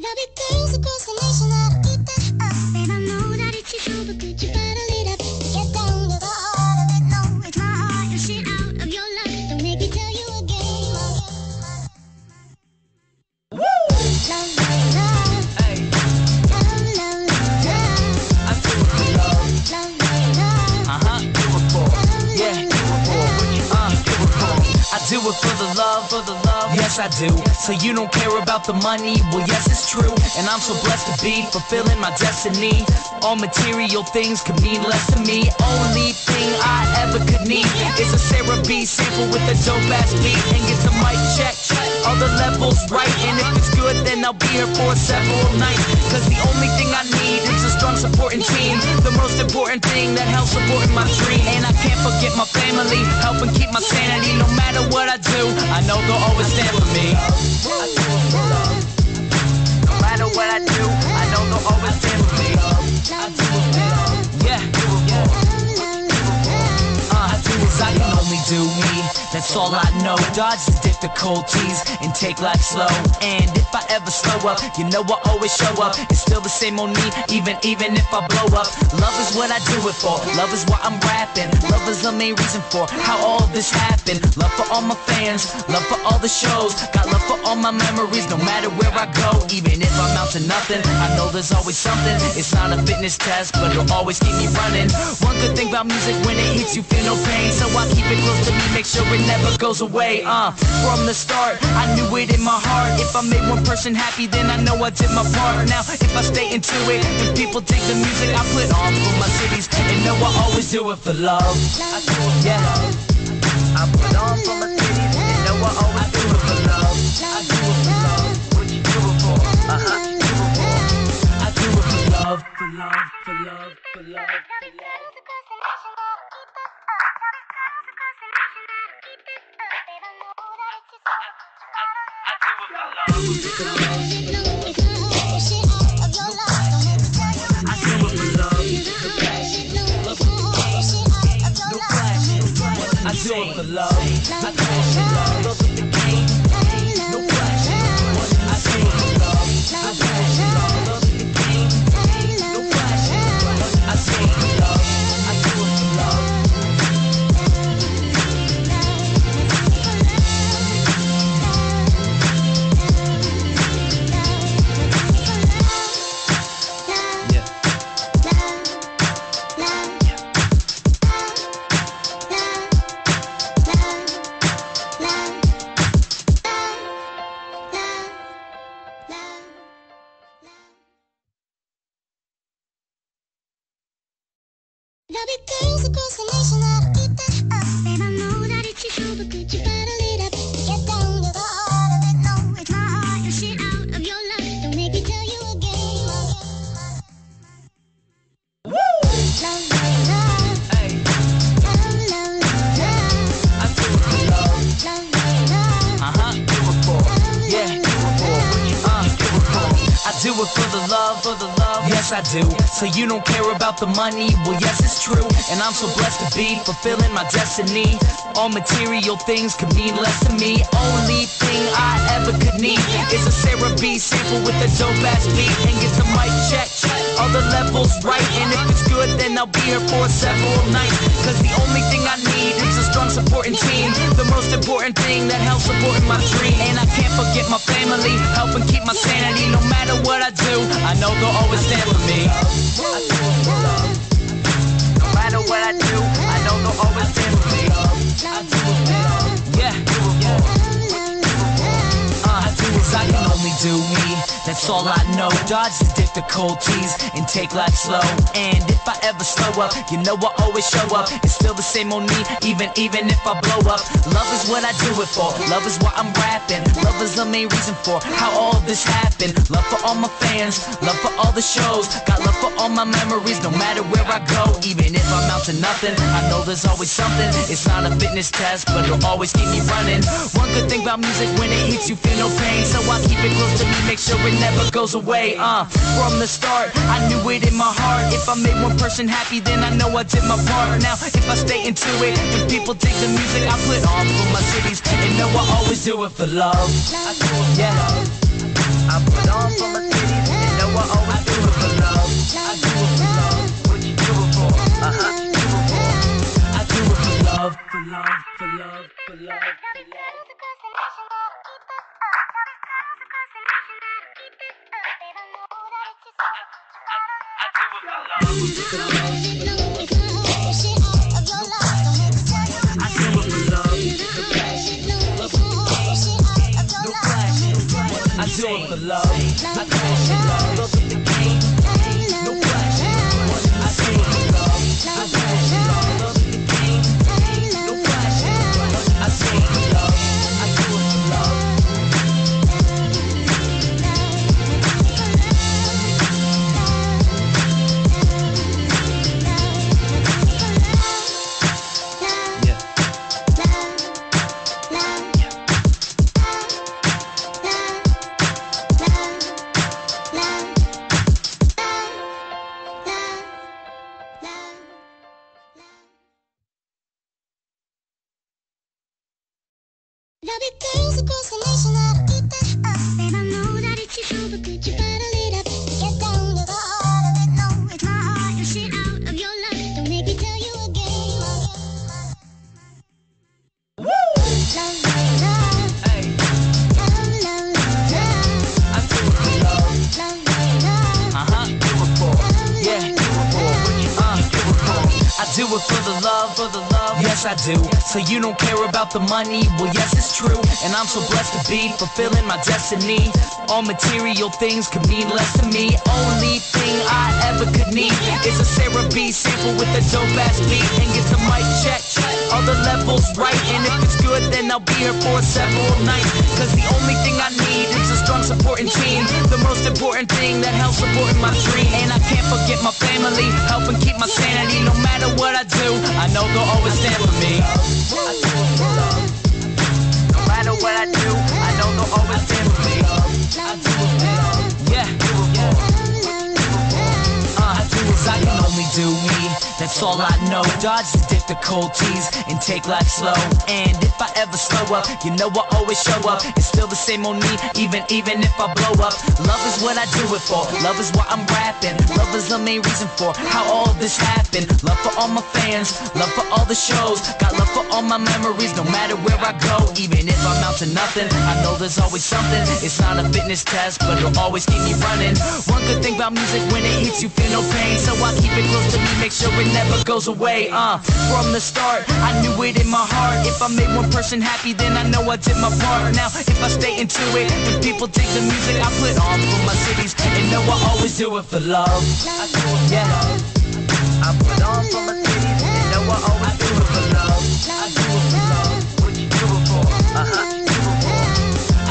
There'll be girls across the nation that'll keep that up. Babe, I know that it's your show, but could you bottle it up? Get down to the heart of it. No, it's my heart. You'll shit out of your luck. Don't make me tell you again. Woo! Love, love, love. Hey. Love, love, love, love. I do it for love. Love, love, love. Do it for. Yeah. Do it for. Do it for. I do it for the love, yes I do. So you don't care about the money, well yes it's true. And I'm so blessed to be fulfilling my destiny. All material things could mean less to me. Only thing I ever could need is a Sarah B sample with a dope ass beat. And get the mic check, all the levels right. And if it's good then I'll be here for several nights. Cause the only thing I need is a strong supporting team. The most important thing that helps supporting my dream. And I can't forget my family, helping keep my sanity. No matter what I do, I know they'll always stand for me. I do it for love. No matter what I do, I know they'll always stand for me. I do it for love. Yeah, do it for. I do as I can only do me. That's all I know. Dodge the difficulties and take life slow. And if I ever slow up, you know I always show up. It's still the same on me, even if I blow up. Love is what I do it for. Love is why I'm rapping. Love is the main reason for how all this happened. Love for all my fans, love for all the shows. Got love for all my memories, no matter where I go. Even if I'm out to nothing, I know there's always something. It's not a fitness test, but it'll always keep me running. One good thing about music, when it hits you feel no pain. So I keep it close to me, make sure it never goes away. From the start, I knew it in my heart. If I made one person happy, then I know I did my part. Now, if I stay into it, and people dig the music I put on for my cities, and know I always do it for love. I do it for love. I put on for my cities, and know I always do it for love. I do it for love. What you do it for? Do it for. I do it for love, for love, for love, for love, for love. I do it for love. I do it for love. Love is the game. No question. I do it for love. I do it for love. Love is the game. No question. I do it for love. I do it for love. There'll be girls across the nation that'll keep that up. Babe, I know that it's your show, but could you bottle it up? Get down to the heart of it. No, it's my heart. You'll shit out of your luck. Don't make me tell you again. Woo! Love, love, love. Hey. Love, love, love, love. I do it for love. Love, love, love. Do it for. Yeah, do it for. Do it for. I do it for the love, yes I do. So you don't care about the money, well yes it's true. And I'm so blessed to be fulfilling my destiny. All material things could mean less to me. Only thing I ever could need is a Sarah B sample with a dope ass beat. And get the mic check, all the levels right. And if it's good then I'll be here for several nights. Cause the only thing I need is a strong supporting team. The most important thing that helps supporting my dream. And I can't forget my family, helping keep my sanity. No matter what I do, I know they'll always stand for me. I do it for love. No matter what I do, I know they'll always stand for me. I do it for love. Yeah, do it for. I do as I can only do me. That's all I know. Dodge the difficulties and take life slow. And if I ever slow up, you know I always show up. It's still the same on me, even if I blow up. Love is what I do it for. Love is why I'm rapping. Love is the main reason for how all this happened. Love for all my fans, love for all the shows. Got love for all my memories, no matter where I go. Even if I'm out to nothing, I know there's always something. It's not a fitness test, but it'll always keep me running. One good thing about music, when it hits you feel no pain. So I keep it close to me, make sure it never goes away. From the start, I knew it in my heart. If I made one person happy, then I know I did my part. Now, if I stay into it, and people dig the music I put on for my cities, and know I always do it for love. I do it for love. I put on for my cities. I do it for love. I do it for love. Love with the game. No flash. I do it for love. I do it for love. Love with the game. No flash. I do it for love. I do it for love. There'll be girls across the nation that'll eat that up. Babe, I know that it's your show, but could you bottle it up? Get down to the heart of it. No, it's my heart. You're shit out of your luck. Don't make me tell you again. Woo! Love, love, love. Hey, Love, love, love, love. I do it for love. Love, love, love. Do it for. Yeah, do it for. Do it for. I do it for the love, yes I do. So you don't care about the money, well yes it's true. And I'm so blessed to be fulfilling my destiny. All material things could mean less to me. Only thing I ever could need is a Sarah B sample with a dope ass beat. And get the mic check, all the levels right. And if it's good then I'll be here for several nights. Cause the only thing I need is a strong supporting team. The most important thing that helps supporting my dream. And I can't forget my family, helping keep my sanity. No matter what I do, I know they'll always stand for me. I do it for love. No matter what I do, I know they'll always stand for me. I do it for love. Yeah, do it for. I do as I can only do me. That's all I know. Dodge the difficulties and take life slow. And if I ever slow up, you know I always show up. It's still the same on me, even if I blow up. Love is what I do it for. Love is why I'm rapping. Love is the main reason for how all this happened. Love for all my fans, love for all the shows. Got love for all my memories, no matter where I go. Even if I'm out to nothing, I know there's always something. It's not a fitness test, but it'll always keep me running. One good thing about music, when it hits you feel no pain. So I keep it close to me, make sure it never goes away. From the start, I knew it in my heart. If I made one person happy, then I know I did my part. Now, if I stay into it, and people dig the music I put on for my cities, and know I always do it for love. I do it for love. I put on for my cities, and know I always do it for love. I do it for love. What you do it for? Do it for.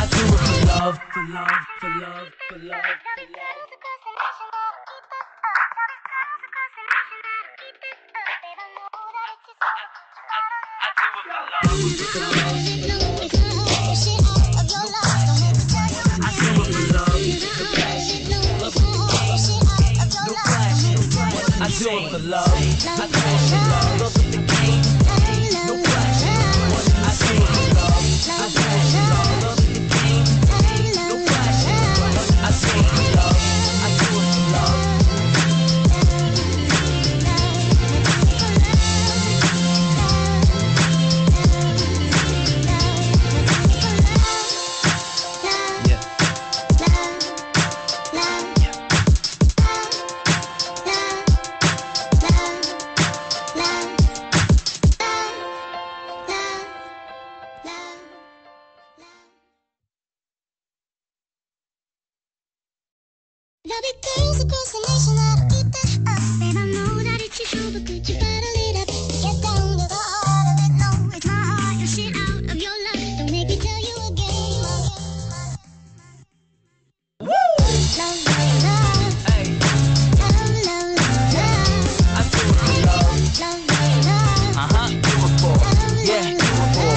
I do it for love, for love, for love, for love, for love. I do it for love. I do it for love. Love with the game. No flash. I do it for love. I do it for love. Love with the game. No flash. I do it for love. I do it for love. There'll be girls across the nation that'll eat that up. Babe, I know that it's your show, but could you bottle it up? Get down to the heart of it. No, it's my heart. You're shit out of your luck. Don't make me tell you again. Woo! Love, love, love. Hey, Love, love, love, love. I do it for love. Love, love, love. Do it for. Yeah, do it for.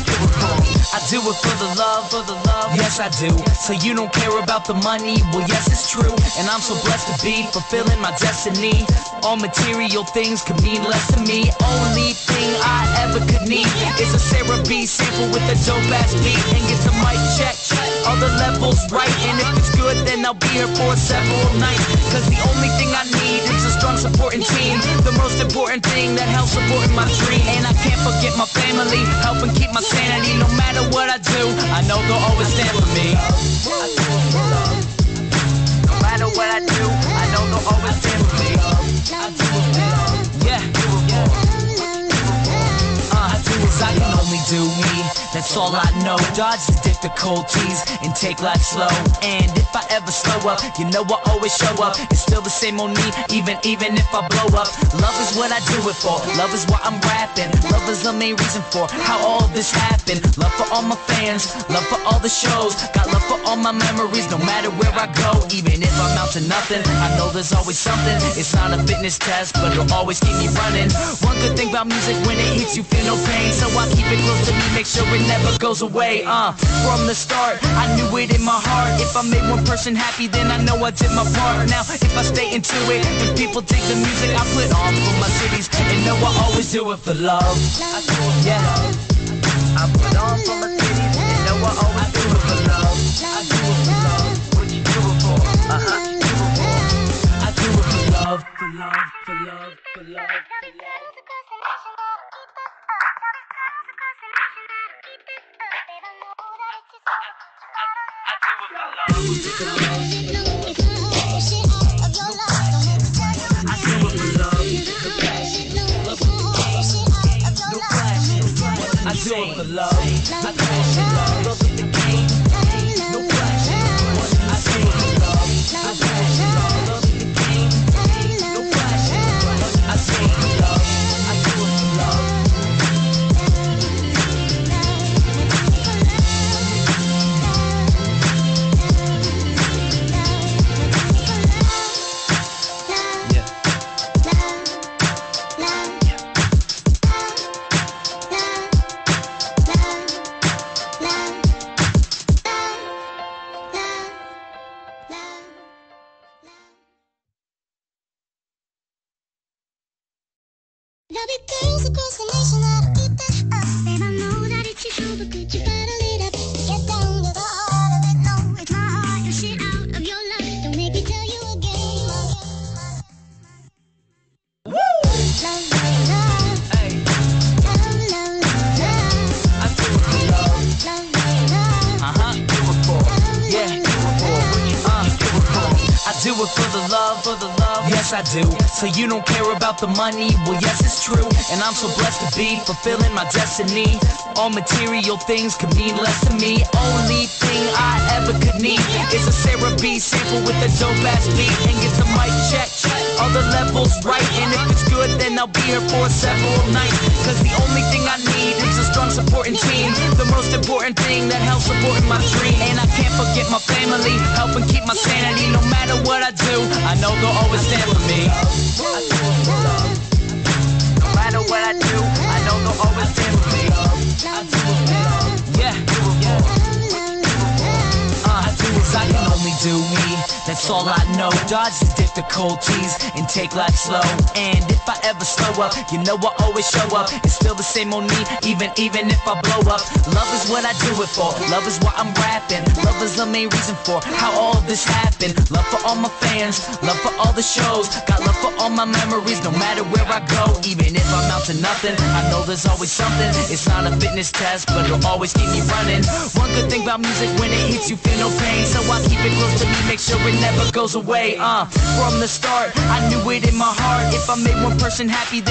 Do it for. I do it for the love, yes I do. So you don't care about the money, well yes it's true. And I'm so blessed to be fulfilling my destiny. All material things could mean less to me. Only thing I ever could need is a Sarah B sample with a dope ass beat. And get the mic check, all the levels right. And if it's good then I'll be here for several nights. Cause the only thing I need is a strong supporting team. The most important thing that helps supporting my dream. And I can't forget my family, helping keep my sanity. No matter what I do, I know they'll always stand for me. I do it for love. No matter what I do, I know they'll always stand for me. do me, that's all I know. Dodge the difficulties and take life slow. And if I ever slow up, you know I always show up. It's still the same on me, even if I blow up. Love is what I do it for, love is why I'm rapping. Love is the main reason for how all this happened. Love for all my fans, love for all the shows. Got love for all my memories, no matter where I go. Even if I'm out to nothing, I know there's always something. It's not a fitness test, but it'll always keep me running. One good thing about music, when it hits you feel no pain. So I keep it close to me, make sure it never goes away. From the start, I knew it in my heart. If I made one person happy, then I know I did my part. Now, if I stay into it, and people dig the music I put on for my cities, and know I always do it for love. Yeah, I put on for my cities, and know I always do it for love. I do it for love. What you do it for? Do it for. I do it for love, for love, for love, for love, for love. I do it for love. I do it for love. Love is the game. No question. I do it for love. I do it for love. Love is the game. No question. I do it for love. I do it for love. There'll be girls across the nation that'll keep that up. And I know that it's your show, but could you bottle it up? Get down to the heart of it, no, it's my heart. Your shit out of your love, don't make me tell you again. Woo! Love, love, love. Hey. Love, love, love, love. I do it for love. Love, love, love. Do it for. Yeah, do it for. Do it for. I do it for the love, for the love. Yes, I do. So you don't care about the money? Well, yes, it's true. And I'm so blessed to be fulfilling my destiny. All material things could mean less to me. Only thing I ever could need is a Sarah B sample with a dope ass beat. And get the mic check, all the levels right. And if it's good, then I'll be here for several nights. Cause the only thing I need is a strong supporting team. The most important thing that helps supporting my dream. And I can't forget my family, helping keep my sanity. No matter what I do, I know they'll always stand for me. I do it for love. No matter what I do, I know they'll always stand for me. I do it for love. Yeah, yeah. I do as I can only do me, that's all I know. Dodge the difficulties and take life slow. And if I ever slow up, you know I always show up. It's still the same on me, even if I blow up. Love is what I do it for, love is why I'm rapping. Love is the main reason for how all this happened. Love for all my fans, love for all the shows. Got love for all my memories, no matter where I go. Even if I'm out to nothing, I know there's always something. It's not a fitness test, but it'll always keep me running. One good thing about music, when it hits you feel no pain. So I keep it close to me, make sure it never goes away. From the start, I knew it in my heart. If I made one person happy, then